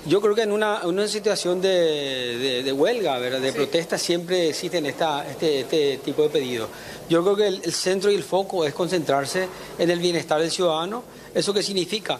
Yo creo que en una situación de huelga, ¿verdad? De protesta, siempre existen este tipo de pedidos. Yo creo que el centro y el foco es concentrarse en el bienestar del ciudadano. ¿Eso qué significa?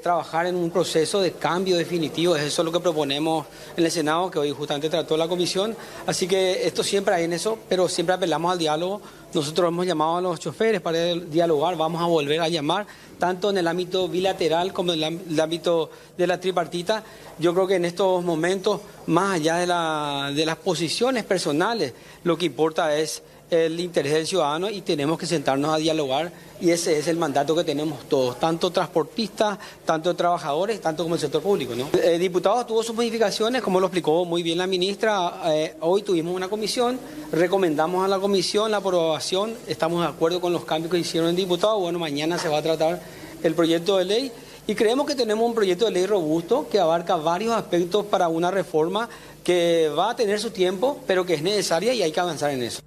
Trabajar en un proceso de cambio definitivo. Eso es lo que proponemos en el Senado, que hoy justamente trató la comisión. Así que esto siempre hay en eso, pero siempre apelamos al diálogo. Nosotros hemos llamado a los choferes para dialogar, vamos a volver a llamar, tanto en el ámbito bilateral como en el ámbito de la tripartita. Yo creo que en estos momentos, más allá de las posiciones personales, lo que importa es el interés del ciudadano y tenemos que sentarnos a dialogar, y ese es el mandato que tenemos todos, tanto transportistas, tanto trabajadores, tanto como el sector público, ¿no? El diputado tuvo sus modificaciones, como lo explicó muy bien la ministra. Hoy tuvimos una comisión, recomendamos a la comisión la aprobación, estamos de acuerdo con los cambios que hicieron el diputado. Bueno, mañana se va a tratar el proyecto de ley y creemos que tenemos un proyecto de ley robusto que abarca varios aspectos para una reforma que va a tener su tiempo, pero que es necesaria y hay que avanzar en eso.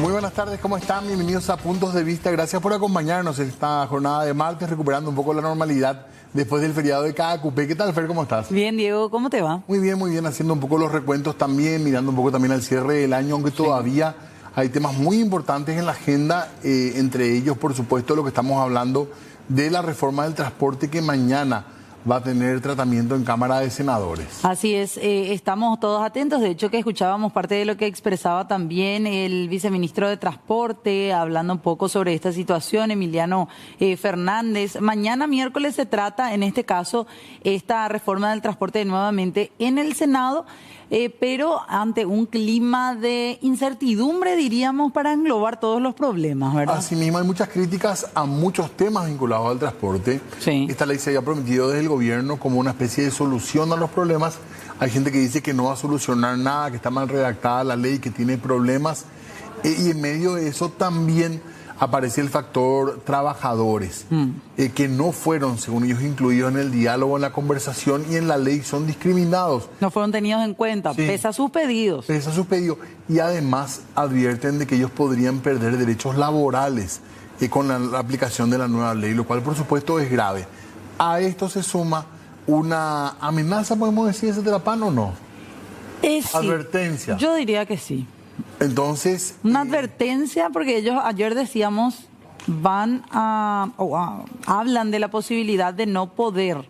Muy buenas tardes, ¿cómo están? Bienvenidos a Puntos de Vista. Gracias por acompañarnos en esta jornada de martes, recuperando un poco la normalidad después del feriado de Caacupé. ¿Qué tal, Fer? ¿Cómo estás? Bien, Diego, ¿cómo te va? Muy bien, haciendo un poco los recuentos también, mirando un poco también al cierre del año, aunque todavía hay temas muy importantes en la agenda, entre ellos, por supuesto, lo que estamos hablando de la reforma del transporte que mañana va a tener tratamiento en Cámara de Senadores. Así es, estamos todos atentos. De hecho, que escuchábamos parte de lo que expresaba también el viceministro de Transporte, hablando un poco sobre esta situación, Emiliano Fernández. Mañana miércoles se trata, en este caso, esta reforma del transporte nuevamente en el Senado, pero ante un clima de incertidumbre, diríamos, para englobar todos los problemas, ¿verdad? Asimismo, hay muchas críticas a muchos temas vinculados al transporte. Sí. Esta ley se había prometido desde el gobierno como una especie de solución a los problemas. Hay gente que dice que no va a solucionar nada, que está mal redactada la ley, que tiene problemas. Y en medio de eso también aparece el factor trabajadores, que no fueron, según ellos, incluidos en el diálogo, en la conversación y en la ley, son discriminados. No fueron tenidos en cuenta, Sí. pese a sus pedidos. Pese a sus pedidos. Y además advierten de que ellos podrían perder derechos laborales con la aplicación de la nueva ley, lo cual por supuesto es grave. A esto se suma una amenaza, podemos decir, ese Trapán, ¿o no? Sí. Advertencia. Yo diría que sí. Entonces... Una advertencia, porque ellos ayer decíamos hablan de la posibilidad de no poder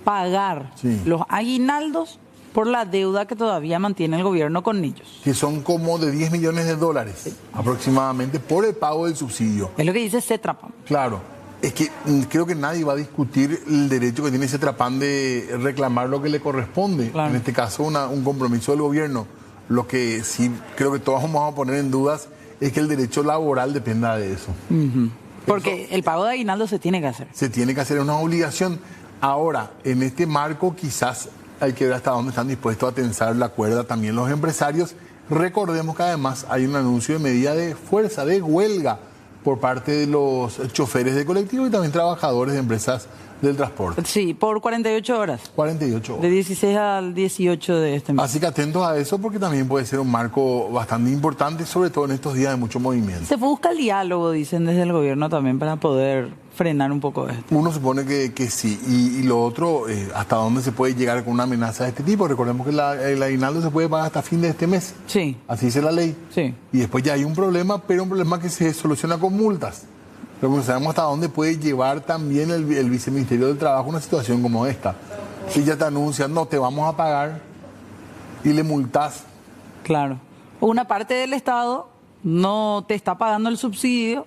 pagar los aguinaldos por la deuda que todavía mantiene el gobierno con ellos. Que son como de 10 millones de dólares aproximadamente por el pago del subsidio. Es lo que dice Cetrapan. Claro, es que creo que nadie va a discutir el derecho que tiene Cetrapan de reclamar lo que le corresponde. Claro. En este caso, un compromiso del gobierno. Lo que sí creo que todos vamos a poner en dudas es que el derecho laboral dependa de eso. Porque el pago de aguinaldo se tiene que hacer. Se tiene que hacer, una obligación. Ahora, en este marco quizás hay que ver hasta dónde están dispuestos a tensar la cuerda también los empresarios. Recordemos que además hay un anuncio de medida de fuerza, de huelga, por parte de los choferes de colectivo y también trabajadores de empresas del transporte. Sí, por 48 horas. 48 horas. De 16 al 18 de este mes. Así que atentos a eso porque también puede ser un marco bastante importante, sobre todo en estos días de mucho movimiento. Se busca el diálogo, dicen desde el gobierno también, para poder frenar un poco esto. Uno supone que sí. Y lo otro, ¿hasta dónde se puede llegar con una amenaza de este tipo? Recordemos que el aguinaldo se puede pagar hasta fin de este mes. Sí. Así dice la ley. Sí. Y después ya hay un problema, pero un problema que se soluciona con multas. Pero no sabemos hasta dónde puede llevar también el Viceministerio del Trabajo una situación como esta. Si ya te anuncian, no, te vamos a pagar y le multas. Claro. Una parte del Estado no te está pagando el subsidio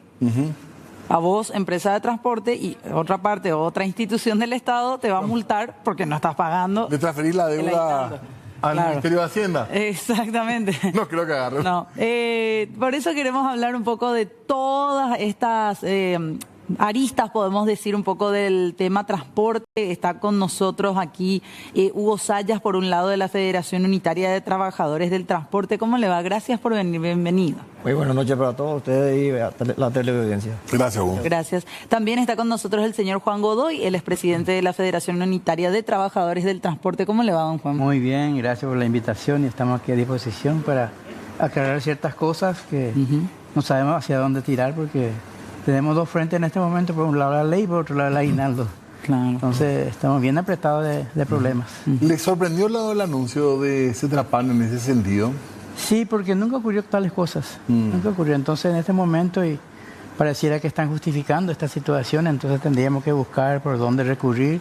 a vos, empresa de transporte, y otra parte, otra institución del Estado te va a multar porque no estás pagando. De transferir la deuda al Ministerio de Hacienda. Exactamente. No creo que agarre. No. Por eso queremos hablar un poco de todas estas aristas, podemos decir, un poco del tema transporte. Está con nosotros aquí Hugo Sayas, por un lado, de la Federación Unitaria de Trabajadores del Transporte. ¿Cómo le va? Gracias por venir, bienvenido. Muy buenas noches para todos ustedes y la teleaudiencia. Gracias, Hugo. Gracias. También está con nosotros el señor Juan Godoy, él es presidente de la Federación Unitaria de Trabajadores del Transporte. ¿Cómo le va, don Juan? Muy bien, gracias por la invitación y estamos aquí a disposición para aclarar ciertas cosas que no sabemos hacia dónde tirar porque tenemos dos frentes en este momento, por un lado la ley y por otro lado el aguinaldo. Claro. Entonces estamos bien apretados de problemas. ¿Le sorprendió el anuncio de Cetrapan en ese sentido? Sí, porque nunca ocurrió tales cosas, nunca ocurrió. Entonces en este momento y pareciera que están justificando esta situación, entonces tendríamos que buscar por dónde recurrir,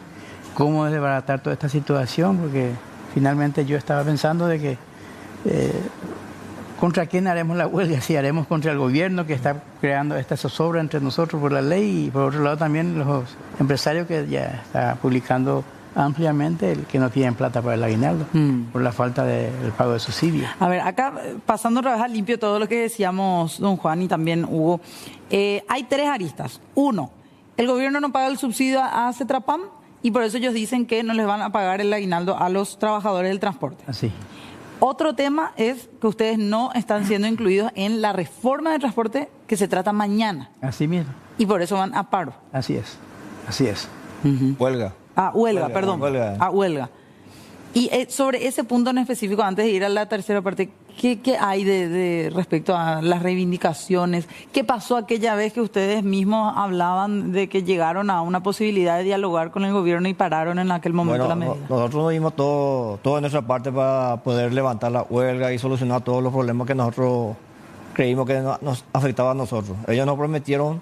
cómo desbaratar toda esta situación, porque finalmente yo estaba pensando de que ¿contra quién haremos la huelga? Si haremos contra el gobierno que está creando esta zozobra entre nosotros por la ley y por otro lado también los empresarios que ya está publicando ampliamente el que no tienen plata para el aguinaldo por la falta del pago de subsidio. A ver, acá pasando otra vez al limpio todo lo que decíamos don Juan y también Hugo, hay tres aristas. Uno, el gobierno no paga el subsidio a Cetrapam y por eso ellos dicen que no les van a pagar el aguinaldo a los trabajadores del transporte. Así. Otro tema es que ustedes no están siendo incluidos en la reforma de transporte que se trata mañana. Así mismo. Y por eso van a paro. Así es. Así es. Huelga. Huelga, perdón. Huelga. Huelga. Y sobre ese punto en específico, antes de ir a la tercera parte, ¿qué hay de respecto a las reivindicaciones? ¿Qué pasó aquella vez que ustedes mismos hablaban de que llegaron a una posibilidad de dialogar con el gobierno y pararon en aquel momento la medida? Nosotros dimos todo de nuestra parte para poder levantar la huelga y solucionar todos los problemas que nosotros creímos que nos afectaban a nosotros. Ellos nos prometieron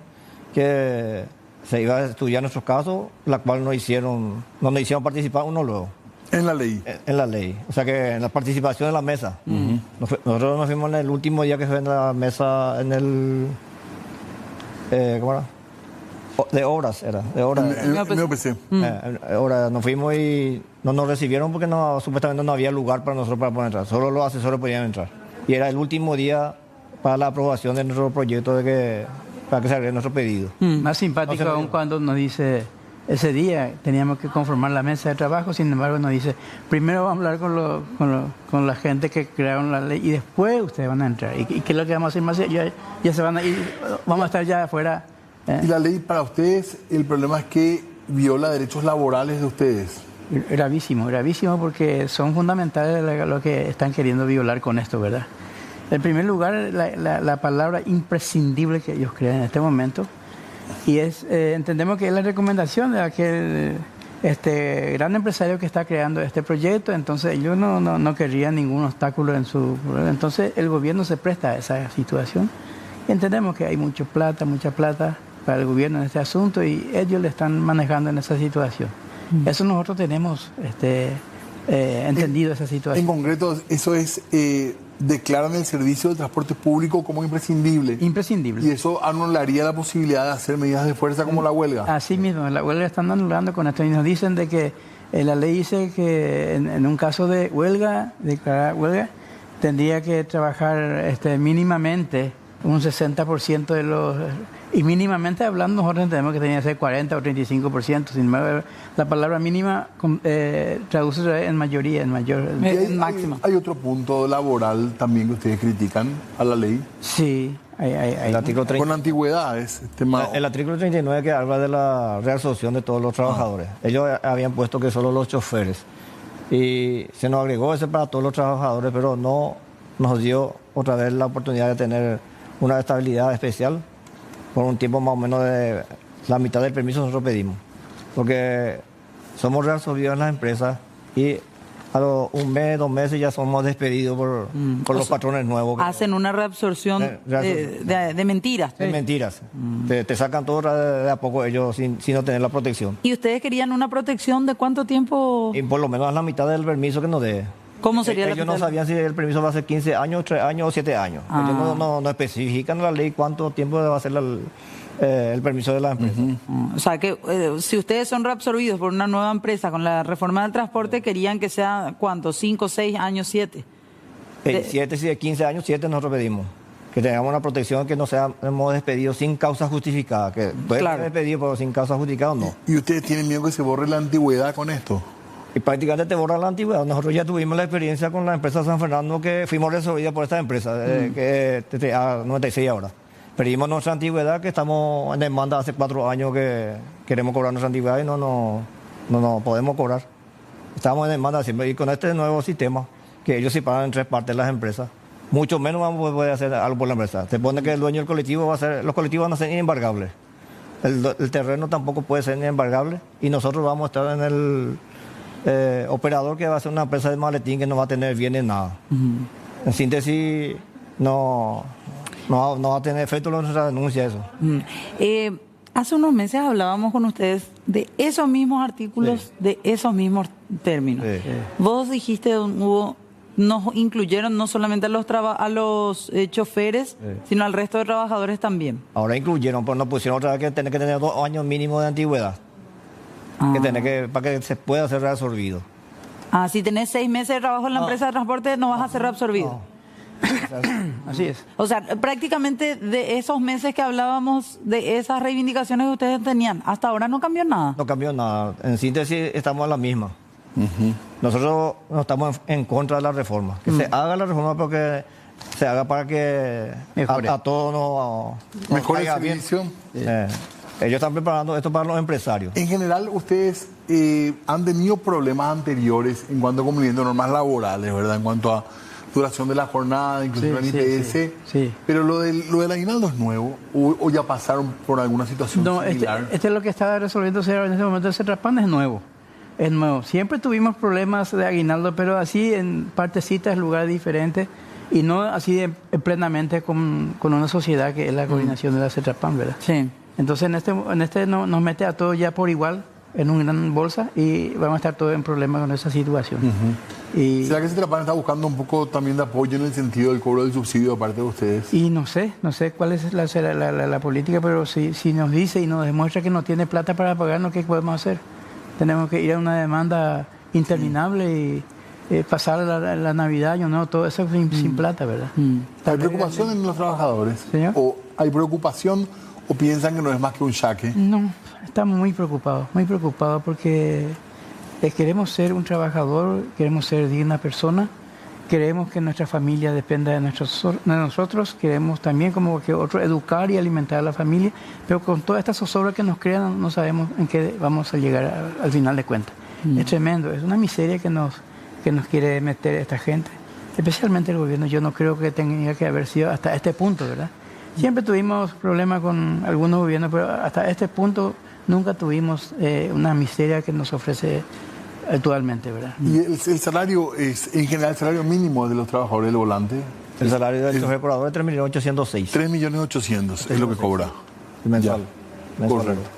que se iba a estudiar nuestros casos, la cual no nos hicieron participar uno luego. En la ley. En la ley. O sea que en la participación en la mesa. Nosotros nos fuimos en el último día que fue en la mesa, en el... ¿cómo era? De obras era. De obras. En OPC. Nos fuimos y no nos recibieron porque supuestamente no había lugar para nosotros para poder entrar. Solo los asesores podían entrar. Y era el último día para la aprobación de nuestro proyecto para que se agregue nuestro pedido. Más simpático aún cuando nos dice... Ese día teníamos que conformar la mesa de trabajo, sin embargo nos dice, primero vamos a hablar con la gente que crearon la ley y después ustedes van a entrar. ¿Y qué es lo que vamos a hacer más? Ya se van a ir, vamos a estar ya afuera. ¿Y la ley para ustedes, el problema es que viola derechos laborales de ustedes? Gravísimo porque son fundamentales lo que están queriendo violar con esto, ¿verdad? En primer lugar, la palabra imprescindible que ellos crean en este momento. Y entendemos que es la recomendación de aquel gran empresario que está creando este proyecto, entonces ellos no querrían ningún obstáculo en su... Entonces el gobierno se presta a esa situación. Entendemos que hay mucha plata para el gobierno en este asunto y ellos le están manejando en esa situación. Eso nosotros tenemos entendido esa situación. En concreto, eso es... declaran el servicio de transporte público como imprescindible. Imprescindible. Y eso anularía la posibilidad de hacer medidas de fuerza como la huelga. Así mismo, la huelga están anulando con esto y nos dicen de que la ley dice que en un caso de huelga, declarar huelga, tendría que trabajar mínimamente un 60% de los... Y mínimamente hablando, nosotros entendemos que tenía que ser 40 o 35%. Sin embargo, la palabra mínima traduce en mayoría, en máxima. Hay otro punto laboral también que ustedes critican a la ley. Sí, hay. El artículo 30. Con antigüedades. El artículo 39 que habla de la reasociación de todos los trabajadores. Ellos habían puesto que solo los choferes. Y se nos agregó ese para todos los trabajadores, pero no nos dio otra vez la oportunidad de tener una estabilidad especial por un tiempo más o menos de la mitad del permiso nosotros pedimos. Porque somos reabsorbidos en las empresas y a los 1 mes, 2 meses ya somos despedidos por los patrones nuevos. Hacen una reabsorción de mentiras. De mentiras. Te sacan todo de a poco ellos sin no tener la protección. ¿Y ustedes querían una protección de cuánto tiempo? Y por lo menos a la mitad del permiso que nos dé. ¿Cómo sería ellos no sabían si el permiso va a ser 15 años, 3 años o 7 años. Ellos no especifican en la ley cuánto tiempo va a ser el permiso de la empresa. O sea que si ustedes son reabsorbidos por una nueva empresa con la reforma del transporte, querían que sea, ¿cuánto? 5, 6 años, 7. 7, si de 15 años, 7 nosotros pedimos. que tengamos una protección, que no seamos despedidos sin causa justificada, que puede ser despedido pero sin causa justificada no. ¿Y ustedes tienen miedo que se borre la antigüedad con esto? Y prácticamente te borra la antigüedad. Nosotros ya tuvimos la experiencia con la empresa San Fernando, que fuimos resolvidos por esta empresa, que es a 96 ahora. Perdimos nuestra antigüedad, que estamos en demanda hace 4 años que queremos cobrar nuestra antigüedad y no podemos cobrar. Estamos en demanda siempre. Y con este nuevo sistema, que ellos separan en 3 partes las empresas, mucho menos vamos a poder hacer algo por la empresa. Se pone que el dueño del colectivo los colectivos van a ser inembargables. El terreno tampoco puede ser inembargable y nosotros vamos a estar en el operador, que va a ser una empresa de maletín que no va a tener bienes nada. En síntesis, no va a tener efecto nuestra denuncia eso. Hace unos meses hablábamos con ustedes de esos mismos artículos, de esos mismos términos. Vos dijiste, Hugo, nos incluyeron no solamente a los choferes, sino al resto de trabajadores también. Ahora incluyeron, pero nos pusieron otra vez que tiene que tener 2 años mínimo de antigüedad. Para que se pueda ser reabsorbido. Si tenés 6 meses de trabajo en la empresa de transporte, no vas a ser reabsorbido. Así es. O sea, prácticamente de esos meses que hablábamos, de esas reivindicaciones que ustedes tenían, hasta ahora no cambió nada. No cambió nada. En síntesis, estamos en la misma. Nosotros no estamos en contra de la reforma. Que se haga la reforma, porque se haga para que a todos nos mejore el caiga bien. servicio. Ellos están preparando esto para los empresarios. En general, ustedes han tenido problemas anteriores en cuanto a cumplimiento de normas laborales, ¿verdad? En cuanto a duración de la jornada, inclusive en IPS. Sí. Pero lo del aguinaldo es nuevo, o ya pasaron por alguna situación similar. Este es lo que está resolviéndose en este momento. El Cetrapan es nuevo. Es nuevo. Siempre tuvimos problemas de aguinaldo, pero así en partecitas, lugares diferentes, y no así plenamente con una sociedad que es la coordinación de la Cetrapan, ¿verdad? Sí. Entonces en este nos mete a todos ya por igual en una gran bolsa y vamos a estar todos en problemas con esa situación. ¿Será que Cetrapan está buscando un poco también de apoyo en el sentido del cobro del subsidio de parte de ustedes? Y no sé cuál es la política, pero si nos dice y nos demuestra que no tiene plata para pagarnos, ¿qué podemos hacer? Tenemos que ir a una demanda interminable y pasar la Navidad, todo eso sin plata, ¿verdad? ¿Hay preocupación en los trabajadores? ¿Señor? ¿O hay preocupación o piensan que no es más que un saque? No, estamos muy preocupados porque queremos ser un trabajador, queremos ser digna persona, queremos que nuestra familia dependa de nosotros, queremos también como que otro educar y alimentar a la familia, pero con toda esta zozobra que nos crean no sabemos en qué vamos a llegar al final de cuentas. Es tremendo, es una miseria que nos quiere meter esta gente, especialmente el gobierno. Yo no creo que tenga que haber sido hasta este punto, ¿verdad? Siempre tuvimos problemas con algunos gobiernos, pero hasta este punto nunca tuvimos una miseria que nos ofrece actualmente, ¿verdad? ¿Y el salario es, en general, el salario mínimo de los trabajadores del volante? El salario del chofer por es 3.806.000. 3.800.000 es lo que cobra. Mensual. Correcto.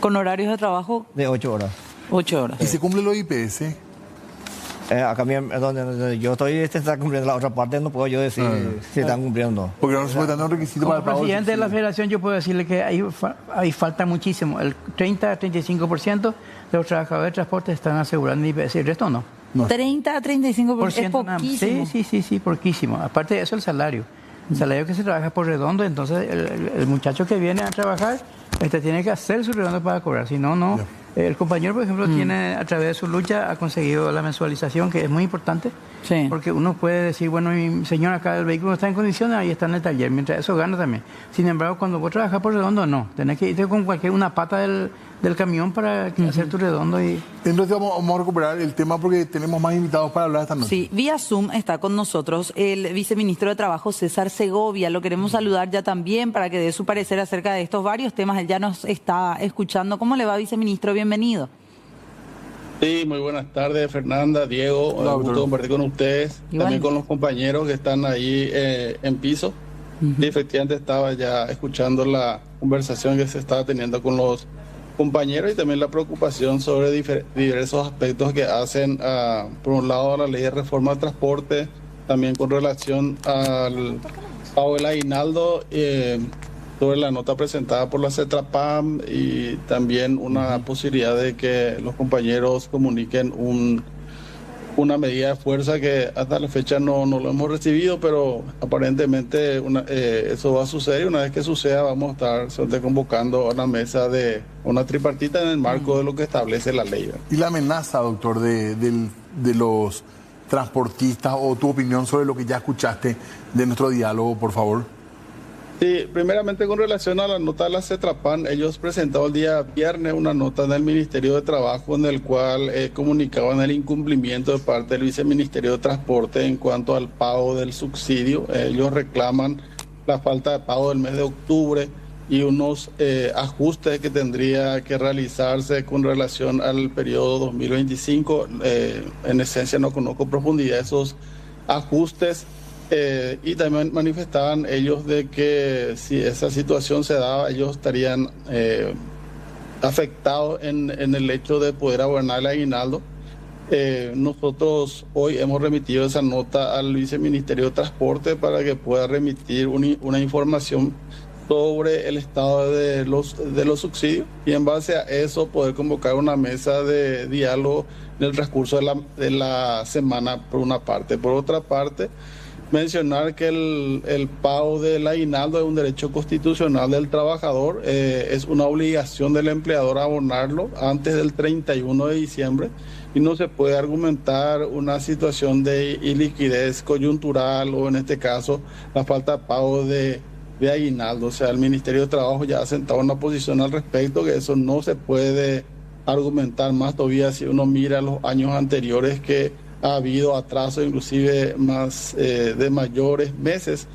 ¿Con horarios de trabajo? De 8 horas. 8 horas. ¿Y se cumple lo IPS? Acá donde yo estoy, está cumpliendo la otra parte, no puedo yo decir si están cumpliendo o no. Porque no se puede dar un requisito para el pago. Como presidente de la federación, yo puedo decirle que ahí falta muchísimo. El 30-35% de los trabajadores de transporte están asegurando el IPS, el resto no. 30 a 35% es poquísimo. Sí, poquísimo. Aparte de eso, el salario. El salario que se trabaja por redondo, entonces el muchacho que viene a trabajar tiene que hacer su redondo para cobrar, si no, no. El compañero, por ejemplo, tiene, a través de su lucha, ha conseguido la mensualización, que es muy importante, porque uno puede decir, bueno, mi señor, acá el vehículo está en condiciones, ahí está en el taller, mientras eso gana también. Sin embargo, cuando vos trabajas por redondo, no, tenés que irte con una pata del camión para hacer tu redondo. Entonces vamos a recuperar el tema porque tenemos más invitados para hablar esta noche. Sí, vía Zoom está con nosotros el viceministro de Trabajo, César Segovia. Lo queremos saludar ya también para que dé su parecer acerca de estos varios temas. Él ya nos está escuchando. ¿Cómo le va, viceministro? Bienvenido. Sí, muy buenas tardes, Fernanda, Diego. Un gusto compartir con ustedes, también con los compañeros que están ahí en piso. Y efectivamente estaba ya escuchando la conversación que se estaba teniendo con los compañeros y también la preocupación sobre diversos aspectos que hacen, por un lado, a la ley de reforma del transporte, también con relación al pago del aguinaldo, sobre la nota presentada por la Cetrapam y también una posibilidad de que los compañeros comuniquen una medida de fuerza que hasta la fecha no lo hemos recibido, pero aparentemente eso va a suceder y una vez que suceda vamos a estar convocando a una mesa de una tripartita en el marco de lo que establece la ley. Y la amenaza, doctor, de los transportistas, o tu opinión sobre lo que ya escuchaste de nuestro diálogo, por favor. Sí, primeramente con relación a la nota de la CETRAPAN, ellos presentaron el día viernes una nota en el Ministerio de Trabajo en el cual comunicaban el incumplimiento de parte del Viceministerio de Transporte en cuanto al pago del subsidio. Ellos reclaman la falta de pago del mes de octubre y unos ajustes que tendría que realizarse con relación al periodo 2025. En esencia no conozco profundidad esos ajustes. Y también manifestaban ellos de que si esa situación se daba, ellos estarían afectados en el hecho de poder abonar el aguinaldo. Nosotros hoy hemos remitido esa nota al Viceministerio de Transporte para que pueda remitir una información sobre el estado de los subsidios y en base a eso poder convocar una mesa de diálogo en el transcurso de la semana por una parte. Por otra parte, mencionar que el pago del aguinaldo es un derecho constitucional del trabajador, es una obligación del empleador abonarlo antes del 31 de diciembre y no se puede argumentar una situación de iliquidez coyuntural o en este caso la falta de pago de aguinaldo. O sea, el Ministerio de Trabajo ya ha sentado una posición al respecto, que eso no se puede argumentar más todavía si uno mira los años anteriores que ha habido atraso inclusive más de mayores meses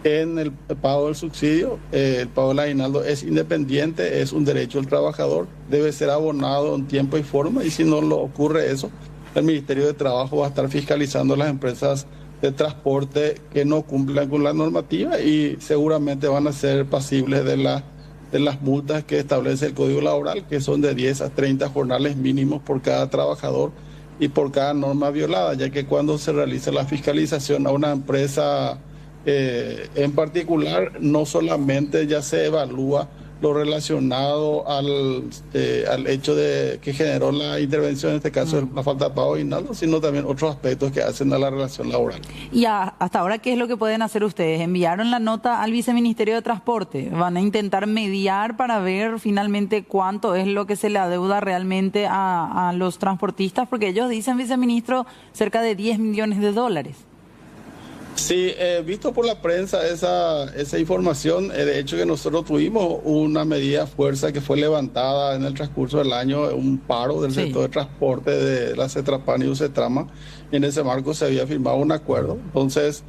en el pago del subsidio. El pago del aguinaldo es independiente, es un derecho del trabajador, debe ser abonado en tiempo y forma y si no lo ocurre eso, el Ministerio de Trabajo va a estar fiscalizando las empresas de transporte que no cumplan con la normativa y seguramente van a ser pasibles de las multas que establece el Código Laboral, que son de 10 a 30 jornales mínimos por cada trabajador y por cada norma violada, ya que cuando se realiza la fiscalización a una empresa en particular, no solamente ya se evalúa lo relacionado al hecho de que generó la intervención, en este caso la falta de pago de aguinaldo, sino también otros aspectos que hacen a la relación laboral. Y hasta ahora, ¿qué es lo que pueden hacer ustedes? ¿Enviaron la nota al Viceministerio de Transporte? ¿Van a intentar mediar para ver finalmente cuánto es lo que se le adeuda realmente a los transportistas? Porque ellos dicen, viceministro, cerca de 10 millones de dólares. Sí, visto por la prensa esa información, de hecho que nosotros tuvimos una medida de fuerza que fue levantada en el transcurso del año, un paro del sector de transporte de la CETRAPAN y UCETRAMA, y en ese marco se había firmado un acuerdo. Entonces,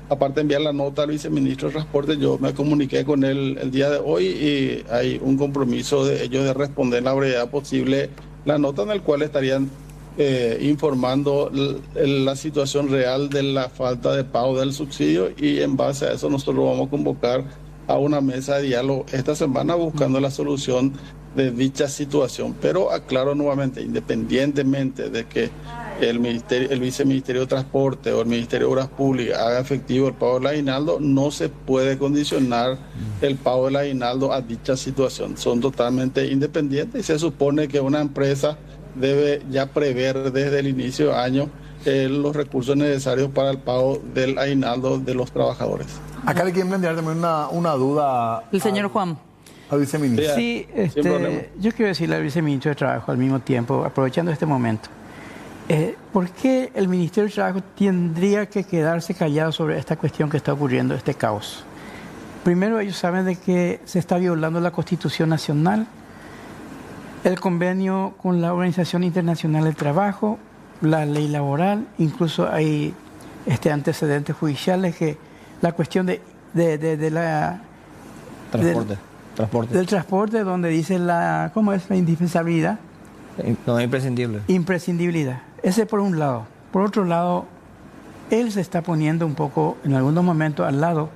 aparte de enviar la nota al viceministro de Transporte, yo me comuniqué con él el día de hoy y hay un compromiso de ellos de responder en la brevedad posible la nota en la cual estarían informando la situación real de la falta de pago del subsidio y en base a eso nosotros vamos a convocar a una mesa de diálogo esta semana buscando la solución de dicha situación. Pero aclaro nuevamente, independientemente de que el Viceministerio de Transporte o el Ministerio de Obras Públicas haga efectivo el pago del aguinaldo, no se puede condicionar el pago del aguinaldo a dicha situación. Son totalmente independientes y se supone que una empresa debe ya prever desde el inicio de año los recursos necesarios para el pago del aguinaldo de los trabajadores. Acá le quieren plantear también una duda. El señor Juan. Al viceministro. Sí, yo quiero decirle al viceministro de Trabajo al mismo tiempo, aprovechando este momento, ¿por qué el Ministerio de Trabajo tendría que quedarse callado sobre esta cuestión que está ocurriendo, este caos? Primero, ellos saben de que se está violando la Constitución Nacional, el convenio con la Organización Internacional del Trabajo, la ley laboral, incluso hay antecedentes judiciales que la cuestión del transporte, donde dice ¿cómo es? La indispensabilidad. No, imprescindible. Imprescindibilidad. Ese por un lado. Por otro lado, él se está poniendo un poco, en algunos momentos, al lado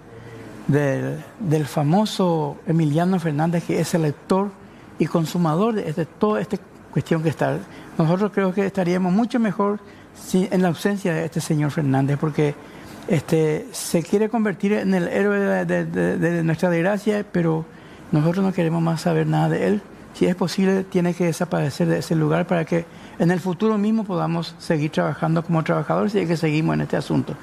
del famoso Emiliano Fernández, que es el lector y consumador de toda esta cuestión que está. Nosotros creo que estaríamos mucho mejor en la ausencia de este señor Fernández, porque se quiere convertir en el héroe de nuestra desgracia, pero nosotros no queremos más saber nada de él, si es posible, tiene que desaparecer de ese lugar para que en el futuro mismo podamos seguir trabajando como trabajadores y que seguimos en este asunto.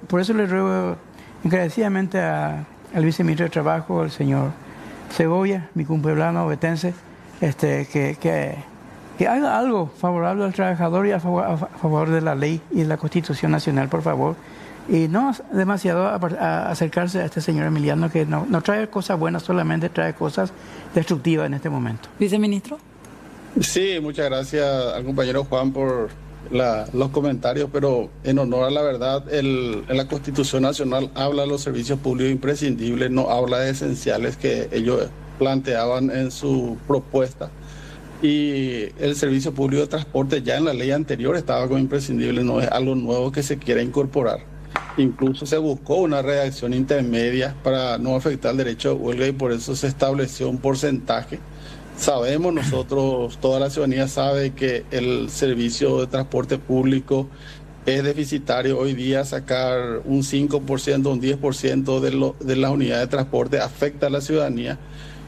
Por eso le ruego encarecidamente al viceministro de Trabajo, el señor Segovia, mi cumpueblano ovetense, que haga algo favorable al trabajador y a favor de la ley y de la Constitución Nacional, por favor. Y no demasiado a acercarse a este señor Emiliano, que no trae cosas buenas, solamente trae cosas destructivas en este momento. Viceministro. Sí, muchas gracias al compañero Juan por los comentarios, pero en honor a la verdad, en la Constitución Nacional habla de los servicios públicos imprescindibles, no habla de esenciales que ellos planteaban en su propuesta. Y el servicio público de transporte ya en la ley anterior estaba como imprescindible, no es algo nuevo que se quiera incorporar. Incluso se buscó una redacción intermedia para no afectar el derecho de huelga y por eso se estableció un porcentaje. Sabemos nosotros, toda la ciudadanía sabe que el servicio de transporte público es deficitario. Hoy día sacar un 5%, un 10% de las unidades de transporte afecta a la ciudadanía.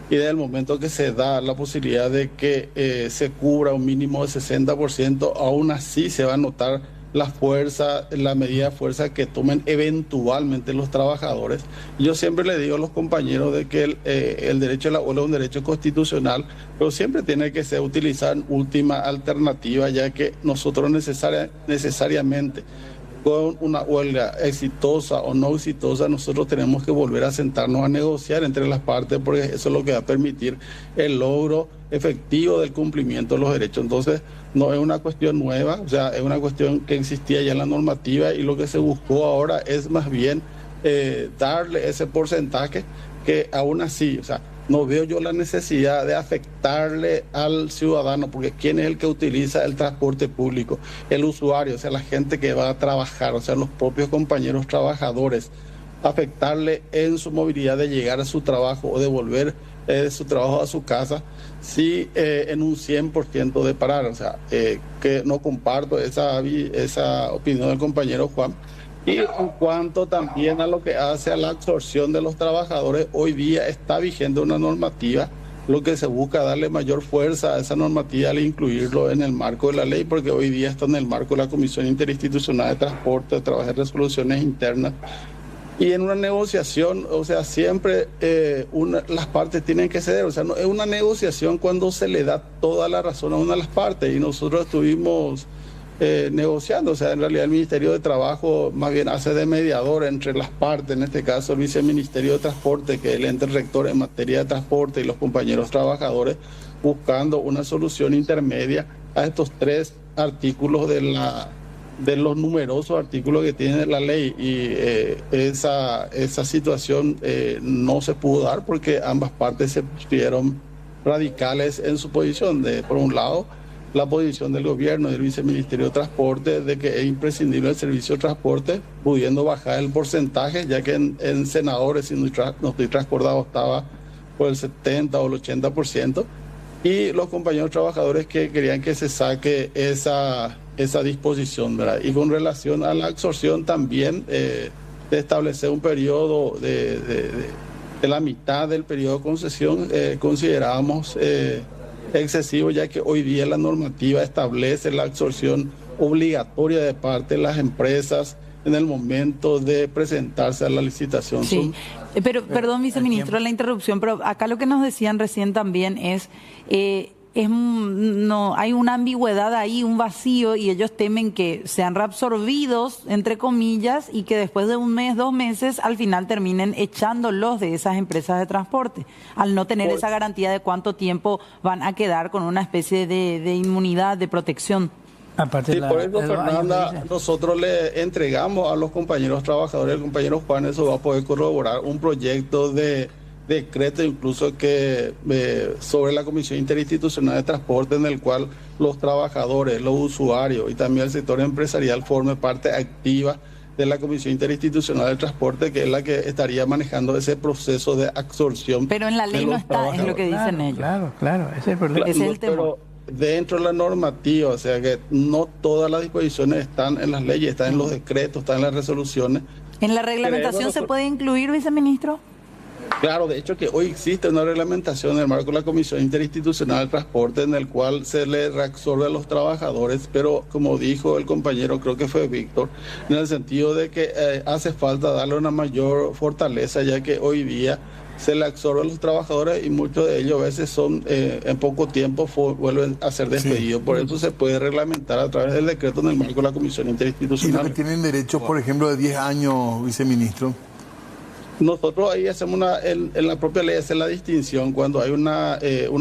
Y desde el momento que se da la posibilidad de que se cubra un mínimo de 60%, aún así se va a notar la medida de fuerza que tomen eventualmente los trabajadores. Yo siempre le digo a los compañeros de que el derecho a la huelga es un derecho constitucional, pero siempre tiene que ser utilizado en última alternativa, ya que nosotros necesariamente con una huelga exitosa o no exitosa, nosotros tenemos que volver a sentarnos a negociar entre las partes, porque eso es lo que va a permitir el logro efectivo del cumplimiento de los derechos. Entonces, no es una cuestión nueva, o sea, es una cuestión que existía ya en la normativa y lo que se buscó ahora es más bien darle ese porcentaje que aún así, o sea, no veo yo la necesidad de afectarle al ciudadano, porque ¿quién es el que utiliza el transporte público? El usuario, o sea, la gente que va a trabajar, o sea, los propios compañeros trabajadores. Afectarle en su movilidad de llegar a su trabajo o de volver de su trabajo a su casa, sí, en un 100% de parar. O sea, que no comparto esa opinión del compañero Juan. Y en cuanto también a lo que hace a la absorción de los trabajadores, hoy día está vigente una normativa, lo que se busca darle mayor fuerza a esa normativa al incluirlo en el marco de la ley, porque hoy día está en el marco de la Comisión Interinstitucional de Transporte, de Trabajo y Resoluciones Internas. Y en una negociación, o sea, siempre las partes tienen que ceder, o sea, no es una negociación cuando se le da toda la razón a una de las partes, y nosotros estuvimos negociando, o sea, en realidad el Ministerio de Trabajo más bien hace de mediador entre las partes, en este caso el Viceministerio de Transporte, que es el ente rector en materia de transporte, y los compañeros trabajadores, buscando una solución intermedia a estos 3 artículos de los numerosos artículos que tiene la ley, y esa situación no se pudo dar porque ambas partes se pusieron radicales en su posición. Por un lado, la posición del gobierno y del Viceministerio de Transporte de que es imprescindible el servicio de transporte, pudiendo bajar el porcentaje, ya que en senadores, si no estoy transcordado, estaba por el 70 o el 80%, y los compañeros trabajadores que querían que se saque esa disposición, ¿verdad? Y con relación a la absorción también, de establecer un periodo de la mitad del periodo de concesión, considerábamos excesivo, ya que hoy día la normativa establece la absorción obligatoria de parte de las empresas en el momento de presentarse a la licitación. Sí, pero perdón, viceministro, la interrupción, pero acá lo que nos decían recién también es no hay una ambigüedad ahí, un vacío, y ellos temen que sean reabsorbidos, entre comillas, y que después de un mes, 2 meses, al final terminen echándolos de esas empresas de transporte, al no tener esa garantía de cuánto tiempo van a quedar con una especie de inmunidad, de protección. Aparte sí, por eso, Fernanda, nosotros le entregamos a los compañeros trabajadores, el compañero Juan, eso va a poder corroborar, un proyecto de decreto incluso que sobre la Comisión Interinstitucional de Transporte, en el cual los trabajadores, los usuarios y también el sector empresarial forme parte activa de la Comisión Interinstitucional de Transporte, que es la que estaría manejando ese proceso de absorción. Pero en la ley no está, es lo que dicen ellos. Claro, ese es el problema. Ese es el tema. Pero dentro de la normativa, o sea que no todas las disposiciones están en las leyes, están en los decretos, están en las resoluciones. ¿En la reglamentación se puede incluir, viceministro? Claro, de hecho que hoy existe una reglamentación en el marco de la Comisión Interinstitucional de Transporte en el cual se le reabsorbe a los trabajadores, pero como dijo el compañero, creo que fue Víctor, en el sentido de que hace falta darle una mayor fortaleza, ya que hoy día se le absorbe a los trabajadores y muchos de ellos a veces son en poco tiempo vuelven a ser despedidos. Por eso se puede reglamentar a través del decreto en el marco de la Comisión ¿Y Interinstitucional. los que tienen derecho, por ejemplo, de 10 años, viceministro? Nosotros ahí hacemos en la propia ley hace la distinción cuando hay una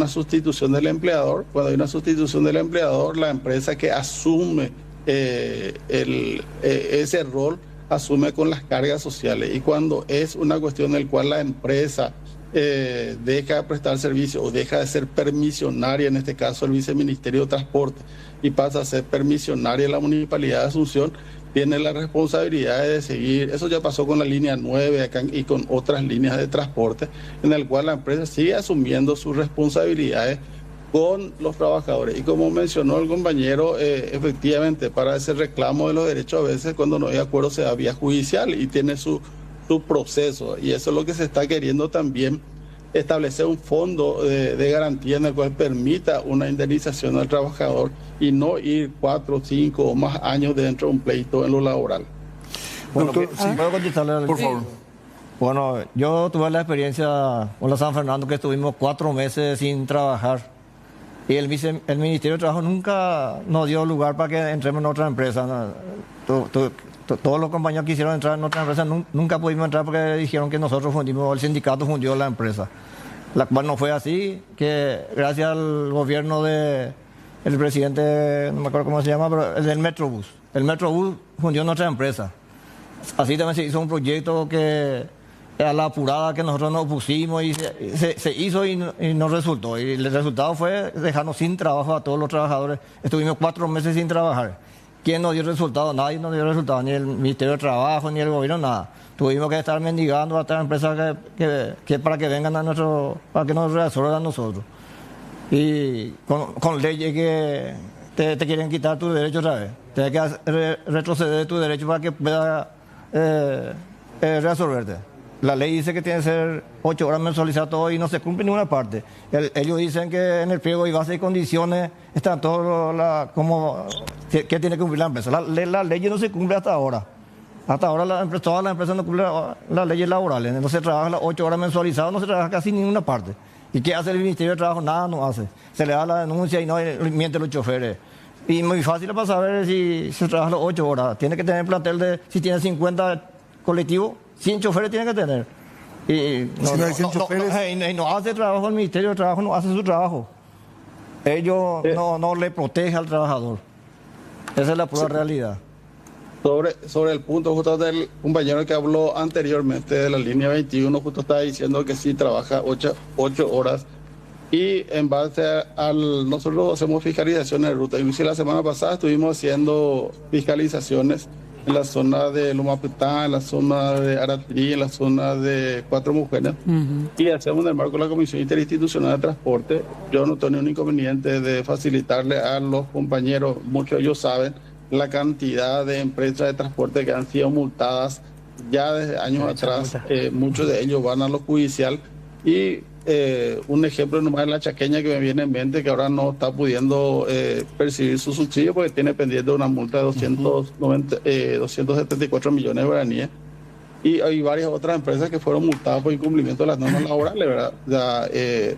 sustitución del empleador. Cuando hay una sustitución del empleador, la empresa que asume ese rol asume con las cargas sociales. Y cuando es una cuestión en la cual la empresa deja de prestar servicio o deja de ser permisionaria, en este caso el Viceministerio de Transporte, y pasa a ser permisionaria la Municipalidad de Asunción, tiene la responsabilidad de seguir. Eso ya pasó con la línea 9 acá y con otras líneas de transporte, en el cual la empresa sigue asumiendo sus responsabilidades con los trabajadores. Y como mencionó el compañero, efectivamente, para ese reclamo de los derechos, a veces cuando no hay acuerdo se da vía judicial y tiene su proceso. Y eso es lo que se está queriendo también, establecer un fondo de garantía en el cual permita una indemnización al trabajador y no ir 4, 5 o más años dentro de un pleito en lo laboral. Bueno, Doctor, sí. ¿puedo contestarle? Por favor. Bueno, yo tuve la experiencia con la San Fernando que estuvimos 4 meses sin trabajar y el Ministerio de Trabajo nunca nos dio lugar para que entremos en otra empresa. Todos los compañeros que quisieron entrar en otra empresa nunca pudimos entrar porque dijeron que nosotros fundimos, el sindicato fundió la empresa. La cual no fue así, que gracias al gobierno del presidente, no me acuerdo cómo se llama, pero el del Metrobús. El Metrobús fundió nuestra empresa. Así también se hizo un proyecto que a la apurada que nosotros nos pusimos y se hizo y no resultó. Y el resultado fue dejarnos sin trabajo a todos los trabajadores. Estuvimos 4 meses sin trabajar. ¿Quién nos dio resultado? Nadie nos dio resultado, ni el Ministerio de Trabajo, ni el gobierno, nada. Tuvimos que estar mendigando a estas empresas que para que vengan para que nos reabsorban a nosotros. Y con leyes que te quieren quitar tu derecho otra vez. Tienes que retroceder tu derecho para que pueda reabsorberte. La ley dice que tiene que ser 8 horas mensualizadas todo y no se cumple en ninguna parte. Ellos dicen que en el pliego y base y condiciones están todo que tiene que cumplir la empresa. La ley no se cumple hasta ahora. Hasta ahora todas las empresas no cumplen las leyes laborales. No se trabaja las 8 horas mensualizadas, no se trabaja casi en ninguna parte. ¿Y qué hace el Ministerio de Trabajo? Nada no hace. Se le da la denuncia y no mienten los choferes. Y muy fácil para saber si se trabaja las 8 horas. Tiene que tener plantel si tiene 50 colectivos, 100 choferes tiene que tener. Y si no hay 100 choferes. No hace trabajo, el Ministerio de Trabajo no hace su trabajo. Ellos no le protegen al trabajador. Esa es la pura realidad. Sobre el punto justo del compañero que habló anteriormente de la línea 21, justo estaba diciendo que sí trabaja 8 horas y en base nosotros hacemos fiscalizaciones de ruta. Incluso la semana pasada estuvimos haciendo fiscalizaciones en la zona de Lumapetá, en la zona de Aratirí, en la zona de Cuatro Mujeres. Y hacemos en el marco de la Comisión Interinstitucional de Transporte. Yo no tengo ningún inconveniente de facilitarle a los compañeros, muchos de ellos saben, la cantidad de empresas de transporte que han sido multadas ya desde años atrás. Muchos de ellos van a lo judicial y un ejemplo nomás es la Chaqueña que me viene en mente, que ahora no está pudiendo percibir su subsidio porque tiene pendiente una multa de 274 millones de guaraníes. Y hay varias otras empresas que fueron multadas por incumplimiento de las normas laborales, ¿verdad? Ya,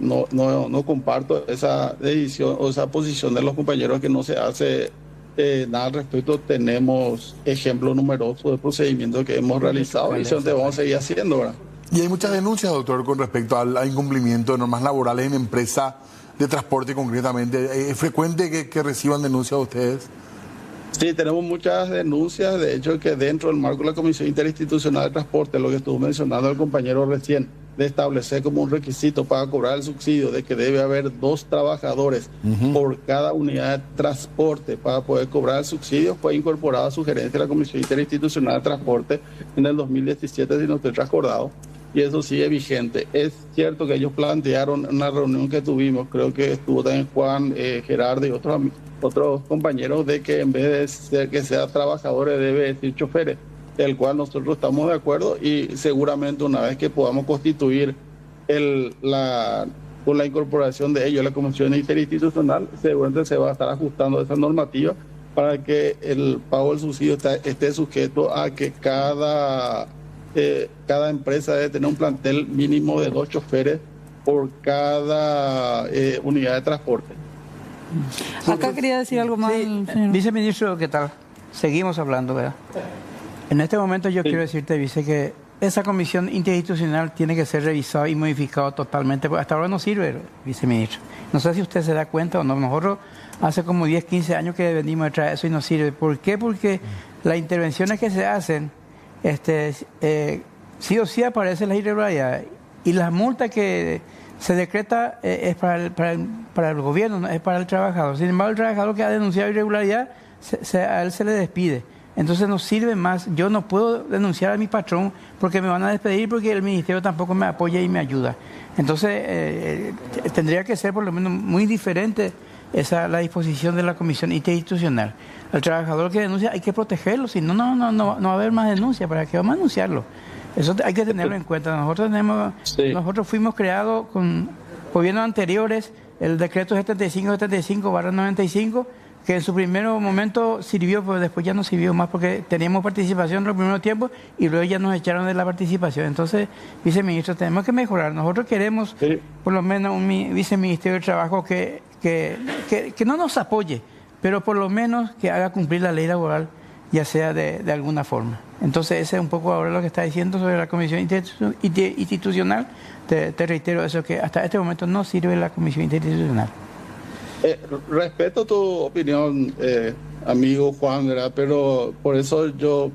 no comparto esa decisión o esa posición de los compañeros que no se hace nada al respecto. Tenemos ejemplos numerosos de procedimientos que hemos realizado y eso vamos a seguir haciendo, ¿verdad? Y hay muchas denuncias, doctor, con respecto al incumplimiento de normas laborales en empresas de transporte concretamente. ¿Es frecuente que reciban denuncias ustedes? Sí, tenemos muchas denuncias. De hecho, que dentro del marco de la Comisión Interinstitucional de Transporte, lo que estuvo mencionando el compañero recién, de establecer como un requisito para cobrar el subsidio de que debe haber 2 trabajadores por cada unidad de transporte para poder cobrar el subsidio, fue incorporada a sugerencia de la Comisión Interinstitucional de Transporte en el 2017, si no estoy recordado, y eso sigue vigente. Es cierto que ellos plantearon en una reunión que tuvimos, creo que estuvo también Juan, Gerardo y otros compañeros, de que en vez de ser que sea trabajadores debe decir choferes, el cual nosotros estamos de acuerdo y seguramente una vez que podamos constituir con la incorporación de ellos a la Comisión Interinstitucional, seguramente se va a estar ajustando esa normativa para que el pago del subsidio esté sujeto a que cada empresa debe tener un plantel mínimo de 2 choferes por cada unidad de transporte. Acá quería decir algo más. Sí, viceministro, ¿qué tal? Seguimos hablando, ¿verdad? En este momento yo quiero decirte, vice, que esa comisión interinstitucional tiene que ser revisada y modificada totalmente, porque hasta ahora no sirve, viceministro. No sé si usted se da cuenta o no. Nosotros hace como 10, 15 años que venimos detrás de eso y no sirve. ¿Por qué? Porque las intervenciones que se hacen, sí o sí aparecen las irregularidades. Y las multas que se decreta es para el gobierno, no es para el trabajador. Sin embargo, el trabajador que ha denunciado irregularidad, a él se le despide. Entonces no sirve más. Yo no puedo denunciar a mi patrón porque me van a despedir, porque el ministerio tampoco me apoya y me ayuda. Entonces tendría que ser por lo menos muy diferente la disposición de la comisión interinstitucional. Al trabajador que denuncia hay que protegerlo, si no va a haber más denuncias. ¿Para qué vamos a denunciarlo? Eso hay que tenerlo en cuenta. Nosotros fuimos creados con gobiernos anteriores, el decreto 75/95, que en su primer momento sirvió, pero después ya no sirvió más porque teníamos participación en los primeros tiempos y luego ya nos echaron de la participación. Entonces, viceministro, tenemos que mejorar. Nosotros queremos por lo menos un viceministerio de Trabajo que no nos apoye, pero por lo menos que haga cumplir la ley laboral, ya sea de alguna forma. Entonces, ese es un poco ahora lo que está diciendo sobre la comisión interinstitucional. Te reitero eso, que hasta este momento no sirve la comisión interinstitucional. Respeto tu opinión, amigo Juan, ¿verdad? Pero por eso yo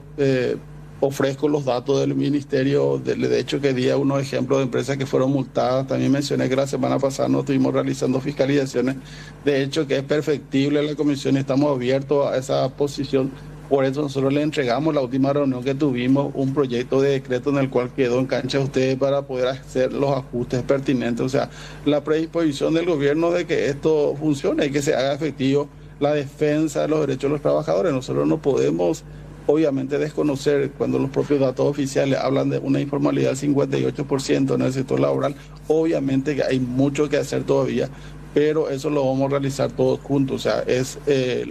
ofrezco los datos del ministerio. De hecho, que di unos ejemplos de empresas que fueron multadas. También mencioné que la semana pasada no estuvimos realizando fiscalizaciones. De hecho, que es perfectible la comisión y estamos abiertos a esa posición. Por eso nosotros le entregamos la última reunión que tuvimos un proyecto de decreto en el cual quedó en cancha ustedes para poder hacer los ajustes pertinentes. O sea, la predisposición del gobierno de que esto funcione y que se haga efectivo la defensa de los derechos de los trabajadores. Nosotros no podemos, obviamente, desconocer cuando los propios datos oficiales hablan de una informalidad del 58% en el sector laboral. Obviamente que hay mucho que hacer todavía, pero eso lo vamos a realizar todos juntos. O sea, es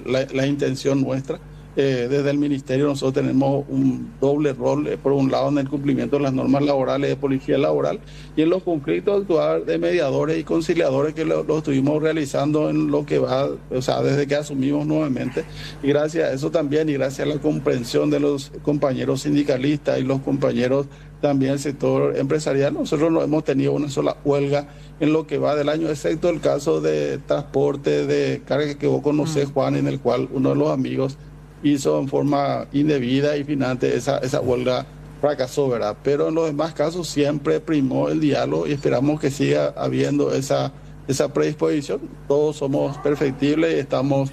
la intención nuestra. Desde el ministerio nosotros tenemos un doble rol, por un lado en el cumplimiento de las normas laborales de policía laboral y en los conflictos actuar de mediadores y conciliadores que lo estuvimos realizando en lo que va, o sea, desde que asumimos nuevamente, y gracias a eso también y gracias a la comprensión de los compañeros sindicalistas y los compañeros también del sector empresarial, nosotros no hemos tenido una sola huelga en lo que va del año, excepto el caso de transporte de carga que vos conocés, Juan, en el cual uno de los amigos hizo en forma indebida y finalmente esa huelga fracasó, ¿verdad? Pero en los demás casos siempre primó el diálogo y esperamos que siga habiendo esa predisposición. Todos somos perfectibles y estamos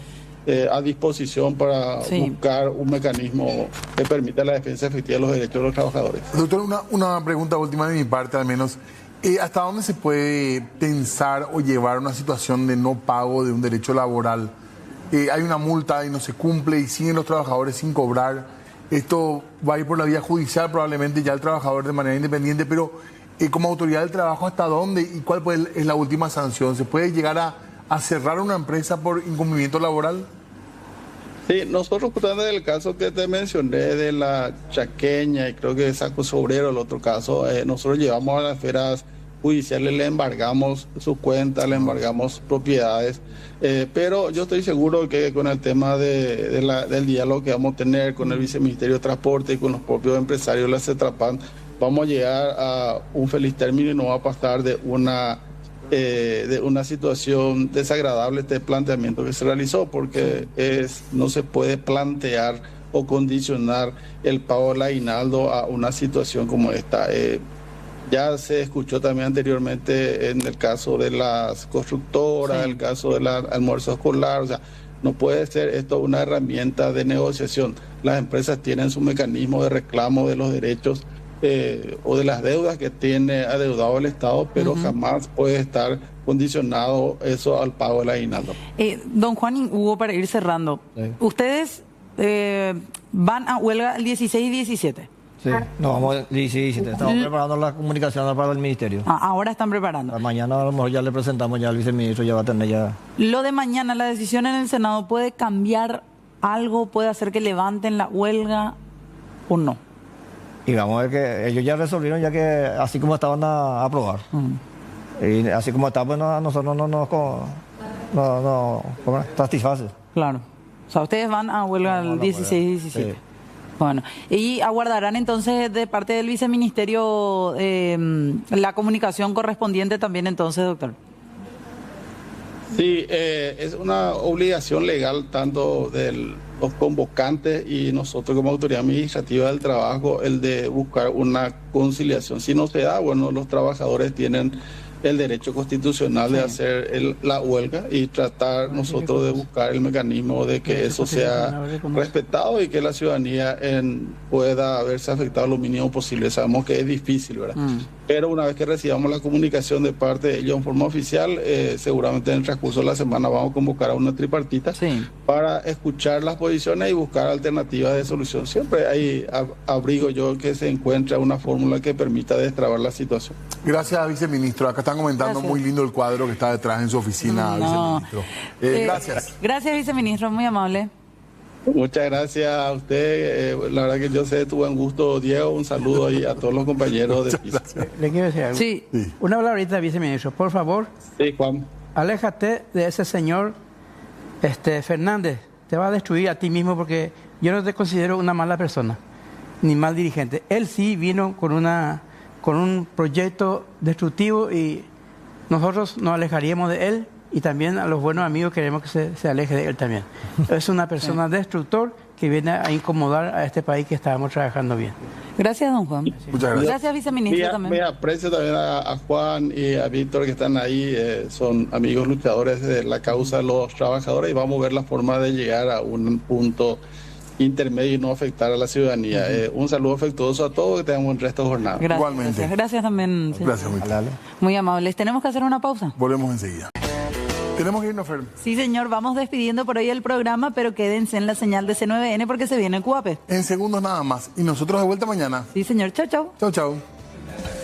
a disposición para buscar un mecanismo que permita la defensa efectiva de los derechos de los trabajadores. Doctor, una pregunta última de mi parte al menos. ¿Hasta dónde se puede pensar o llevar una situación de no pago de un derecho laboral? Hay una multa y no se cumple y siguen los trabajadores sin cobrar. Esto va a ir por la vía judicial, probablemente ya el trabajador de manera independiente, pero como autoridad del trabajo, ¿hasta dónde y cuál es la última sanción? ¿Se puede llegar a cerrar una empresa por incumplimiento laboral? Sí, nosotros justamente en el caso que te mencioné de la Chaqueña y creo que Saco Sobrero, el otro caso, nosotros llevamos a las esferas judiciales, le embargamos sus cuentas, le embargamos propiedades, pero yo estoy seguro que con el tema del diálogo que vamos a tener con el Viceministerio de Transporte y con los propios empresarios de la CETRAPAN, vamos a llegar a un feliz término y no va a pasar de una situación desagradable este planteamiento que se realizó, porque no se puede plantear o condicionar el pago del aguinaldo a una situación como esta. Ya se escuchó también anteriormente en el caso de las constructoras, el caso del almuerzo escolar, o sea, no puede ser esto una herramienta de negociación. Las empresas tienen su mecanismo de reclamo de los derechos o de las deudas que tiene adeudado el Estado, pero jamás puede estar condicionado eso al pago del aguinaldo. Don Juan y Hugo, para ir cerrando, ustedes van a huelga el 16 y 17. Sí, no, vamos, sí, estamos preparando la comunicación para el ministerio. Ahora están preparando. Mañana a lo mejor ya le presentamos ya al viceministro, ya va a tener ya... Lo de mañana, la decisión en el Senado, ¿puede cambiar algo? ¿Puede hacer que levanten la huelga o no? Y vamos a ver que ellos ya resolvieron ya que así como estaban a aprobar. Y así como está, pues a nosotros no satisface. Claro. O sea, ustedes van a huelga el 16 y 17. Sí. Bueno, y aguardarán entonces de parte del viceministerio la comunicación correspondiente también entonces, doctor. Sí, es una obligación legal tanto de los convocantes y nosotros como autoridad administrativa del trabajo el de buscar una conciliación. Si no se da, bueno, los trabajadores tienen el derecho constitucional de hacer la huelga y tratar nosotros de buscar el mecanismo de que eso sea respetado y que la ciudadanía pueda verse afectada lo mínimo posible. Sabemos que es difícil, ¿verdad? Pero una vez que recibamos la comunicación de parte de ellos en forma oficial, seguramente en el transcurso de la semana vamos a convocar a una tripartita para escuchar las posiciones y buscar alternativas de solución. Siempre hay abrigo yo que se encuentre una fórmula que permita destrabar la situación. Gracias, viceministro. Acá están comentando muy lindo el cuadro que está detrás en su oficina, viceministro. Gracias. Gracias, viceministro, muy amable. Muchas gracias a usted. La verdad que yo sé de tu buen gusto, Diego. Un saludo ahí a todos los compañeros de piso. Le quiero decir algo. Sí. Una palabrita, viceministro, por favor. Sí, Juan. Aléjate de ese señor Fernández. Te va a destruir a ti mismo porque yo no te considero una mala persona, ni mal dirigente. Él sí vino con un proyecto destructivo y nosotros nos alejaríamos de él y también a los buenos amigos queremos que se aleje de él también. Es una persona destructor que viene a incomodar a este país que estábamos trabajando bien. Gracias, don Juan. Muchas gracias. Gracias, viceministro, también. Me aprecio también a Juan y a Víctor que están ahí, son amigos luchadores de la causa de los trabajadores y vamos a ver la forma de llegar a un punto intermedio y no afectar a la ciudadanía. Un saludo afectuoso a todos, que tengamos un resto de jornada. Gracias, Igualmente. Gracias también. Sí. Gracias, muy amables. ¿Tenemos que hacer una pausa? Volvemos enseguida. Tenemos que irnos, Fer. Sí, señor, vamos despidiendo por hoy el programa, pero quédense en la señal de C9N porque se viene el QAPE. En segundos nada más. Y nosotros de vuelta mañana. Sí, señor. Chau, chau. Chau, chau.